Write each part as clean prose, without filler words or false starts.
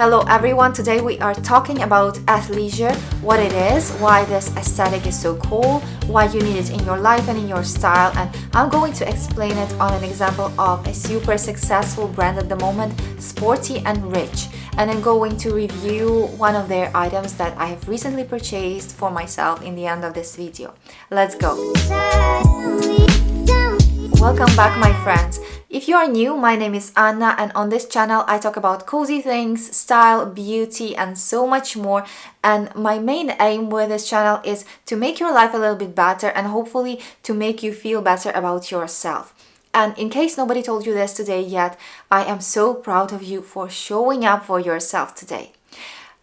Hello everyone, today we are talking about athleisure, what it is, why this aesthetic is so cool, why you need it in your life and in your style, and I'm going to explain it on an example of a super successful brand at the moment, Sporty and Rich. And I'm going to review one of their items that I have recently purchased for myself in the end of this video. Let's go! Welcome back my friends. If you are new, my name is Anna and on this channel I talk about cozy things, style, beauty and so much more. And my main aim with this channel is to make your life a little bit better and hopefully to make you feel better about yourself. And in case nobody told you this today yet, I am so proud of you for showing up for yourself today.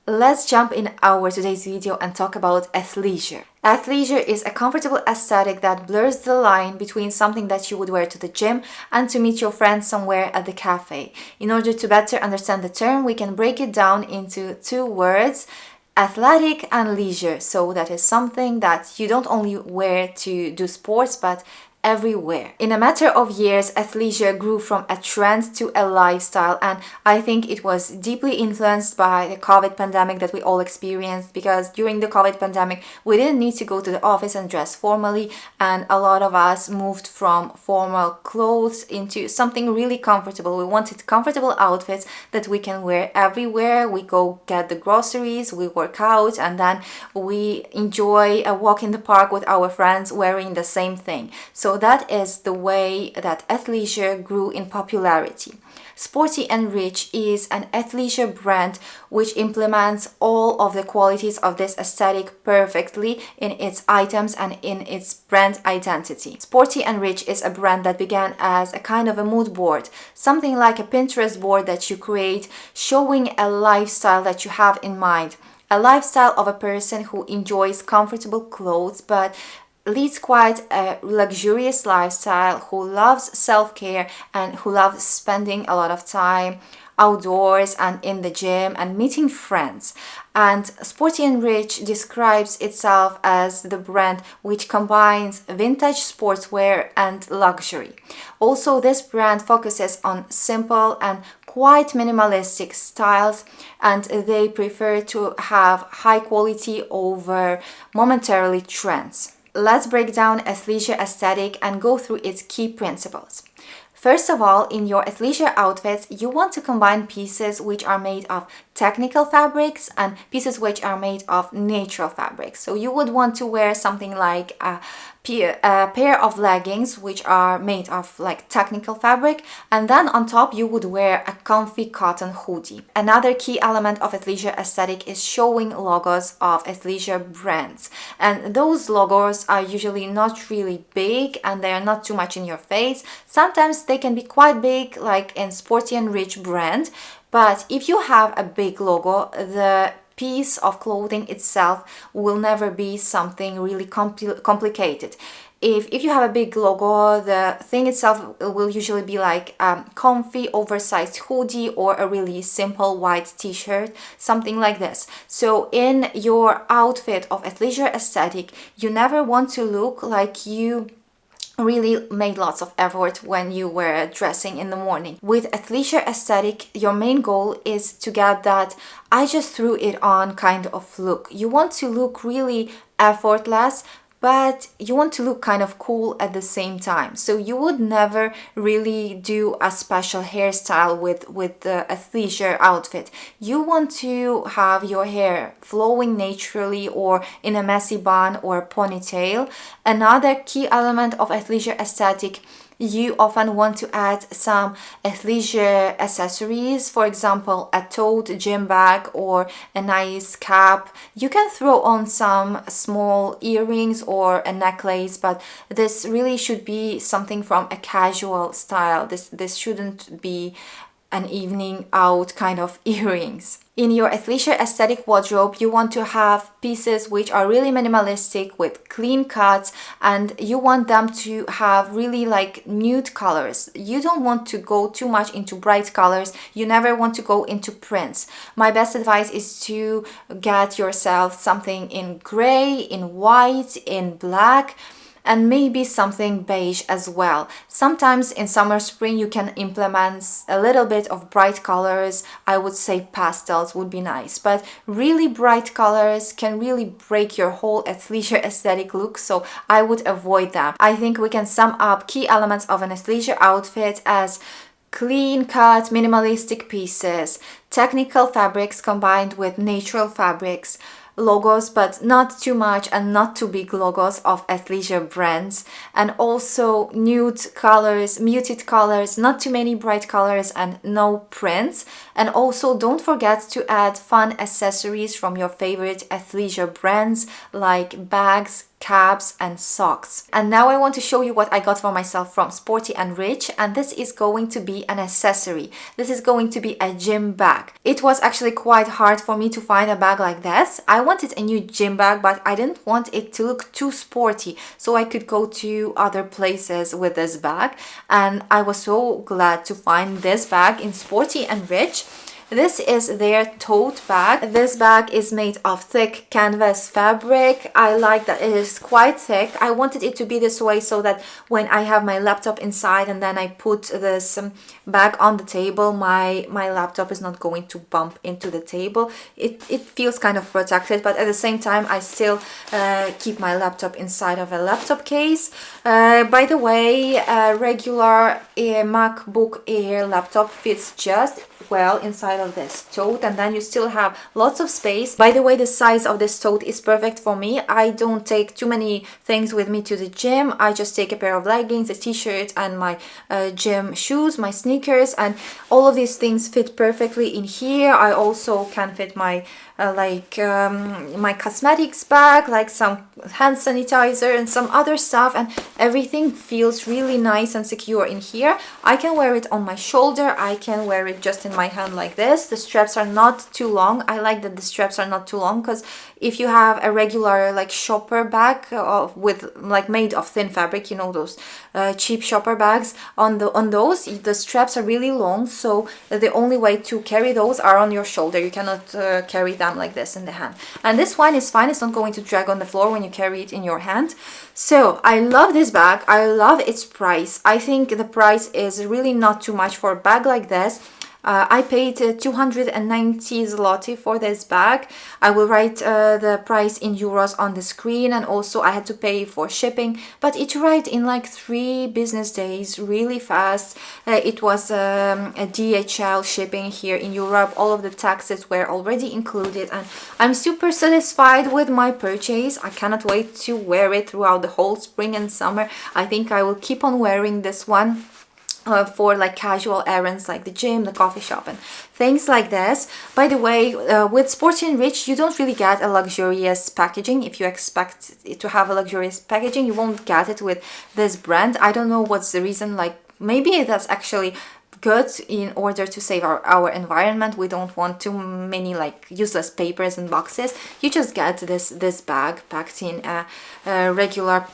Let's jump in our today's video and talk about athleisure. Athleisure is a comfortable aesthetic that blurs the line between something that you would wear to the gym and to meet your friends somewhere at the cafe. In order to better understand the term, we can break it down into two words, athletic and leisure. So that is something that you don't only wear to do sports, but everywhere. In a matter of years, athleisure grew from a trend to a lifestyle, and I think it was deeply influenced by the COVID pandemic that we all experienced, because during the COVID pandemic we didn't need to go to the office and dress formally, and a lot of us moved from formal clothes into something really comfortable. We wanted comfortable outfits that we can wear everywhere. We go get the groceries, we work out, and then we enjoy a walk in the park with our friends wearing the same thing. So that is the way that athleisure grew in popularity. Sporty and Rich is an athleisure brand which implements all of the qualities of this aesthetic perfectly in its items and in its brand identity. Sporty and Rich is a brand that began as a kind of a mood board, something like a Pinterest board that you create, showing a lifestyle that you have in mind. A lifestyle of a person who enjoys comfortable clothes but leads quite a luxurious lifestyle, who loves self-care and who loves spending a lot of time outdoors and in the gym and meeting friends. And Sporty and Rich describes itself as the brand which combines vintage sportswear and luxury. Also, this brand focuses on simple and quite minimalistic styles, and they prefer to have high quality over momentarily trends. Let's break down athleisure aesthetic and go through its key principles. First of all, in your athleisure outfits, you want to combine pieces which are made of technical fabrics and pieces which are made of natural fabrics. So you would want to wear something like a pair of leggings which are made of like technical fabric, and then on top you would wear a comfy cotton hoodie. Another key element of athleisure aesthetic is showing logos of athleisure brands, and those logos are usually not really big and they are not too much in your face. Sometimes they can be quite big, like in Sporty and Rich brand, but if you have a big logo, the piece of clothing itself will never be something really complicated. If you have a big logo, the thing itself will usually be like a comfy oversized hoodie or a really simple white t-shirt, something like this. So in your outfit of athleisure aesthetic, you never want to look like you really made lots of effort when you were dressing in the morning. With athleisure aesthetic, your main goal is to get that I just threw it on kind of look. You want to look really effortless, but you want to look kind of cool at the same time. So you would never really do a special hairstyle with the athleisure outfit. You want to have your hair flowing naturally or in a messy bun or ponytail. Another key element of athleisure aesthetic, you often want to add some athleisure accessories, for example, a tote, gym bag, or a nice cap. You can throw on some small earrings or a necklace, but this really should be something from a casual style. This shouldn't be an evening out kind of earrings. In your athleisure aesthetic wardrobe, you want to have pieces which are really minimalistic with clean cuts, and you want them to have really like nude colors. You don't want to go too much into bright colors. You never want to go into prints. My best advice is to get yourself something in gray, in white, in black, and maybe something beige as well. Sometimes in summer, spring, you can implement a little bit of bright colors. I would say pastels would be nice, but really bright colors can really break your whole athleisure aesthetic look, so I would avoid them. I think we can sum up key elements of an athleisure outfit as clean-cut, minimalistic pieces, technical fabrics combined with natural fabrics, logos but not too much and not too big logos of athleisure brands, and also nude colors, muted colors, not too many bright colors and no prints. And also don't forget to add fun accessories from your favorite athleisure brands like bags, caps and socks. And now I want to show you what I got for myself from Sporty and Rich, and this is going to be an accessory. This is going to be a gym bag. It was actually quite hard for me to find a bag like this. I wanted a new gym bag, but I didn't want it to look too sporty, so I could go to other places with this bag, and I was so glad to find this bag in Sporty and Rich. This is their tote bag. This bag is made of thick canvas fabric. I like that it is quite thick. I wanted it to be this way so that when I have my laptop inside and then I put this bag on the table, my laptop is not going to bump into the table. It feels kind of protected, but at the same time I still keep my laptop inside of a laptop case. By the way, a regular MacBook Air laptop fits just well inside of this tote, and then you still have lots of space. By the way, the size of this tote is perfect for me. I don't take too many things with me to the gym. I just take a pair of leggings, a t-shirt and my gym shoes, my sneakers, and all of these things fit perfectly in here. I also can fit my my cosmetics bag, like some hand sanitizer and some other stuff, and everything feels really nice and secure in here. I can wear it on my shoulder, I can wear it just in my hand like this. The straps are not too long. I like that the straps are not too long, because if you have a regular like shopper bag with like made of thin fabric, you know, those cheap shopper bags, on those the straps are really long, so the only way to carry those are on your shoulder. You cannot carry them like this in the hand. And this one is fine, it's not going to drag on the floor when you carry it in your hand. So I love this bag. I love its price. I think the price is really not too much for a bag like this. I paid 290 zloty for this bag. I will write the price in euros on the screen, and also I had to pay for shipping, but it arrived in like 3 business days, really fast. It was a DHL shipping here in Europe. All of the taxes were already included, and I'm super satisfied with my purchase. I cannot wait to wear it throughout the whole spring and summer. I think I will keep on wearing this one for like casual errands like the gym, the coffee shop and things like this. By the way, with Sporty and Rich, you don't really get a luxurious packaging. If you expect it to have a luxurious packaging, you won't get it with this brand. I don't know what's the reason. Like, maybe that's actually good in order to save our environment. We don't want too many like useless papers and boxes. You just get this bag packed in a regular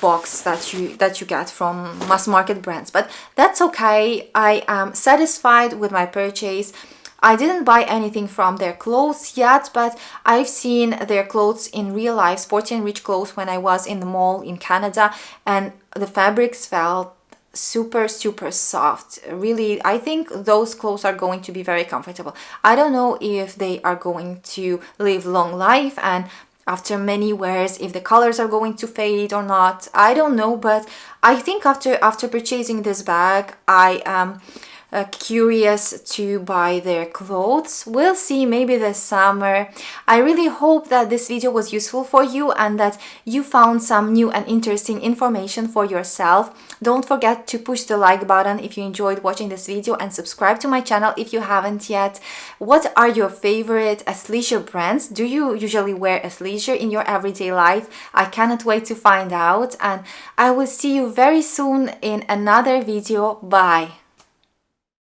box that you get from mass market brands, but that's okay. I am satisfied with my purchase. I didn't buy anything from their clothes yet, but I've seen their clothes in real life, Sporty and Rich clothes, when I was in the mall in Canada, and the fabrics felt super soft. Really, I think those clothes are going to be very comfortable. I don't know if they are going to live long life, and after many wears, if the colors are going to fade or not, I don't know. But I think after purchasing this bag, I am curious to buy their clothes. We'll see, maybe this summer. I really hope that this video was useful for you and that you found some new and interesting information for yourself. Don't forget to push the like button if you enjoyed watching this video, and subscribe to my channel if you haven't yet. What are your favorite athleisure brands? Do you usually wear athleisure in your everyday life? I cannot wait to find out, and I will see you very soon in another video. Bye!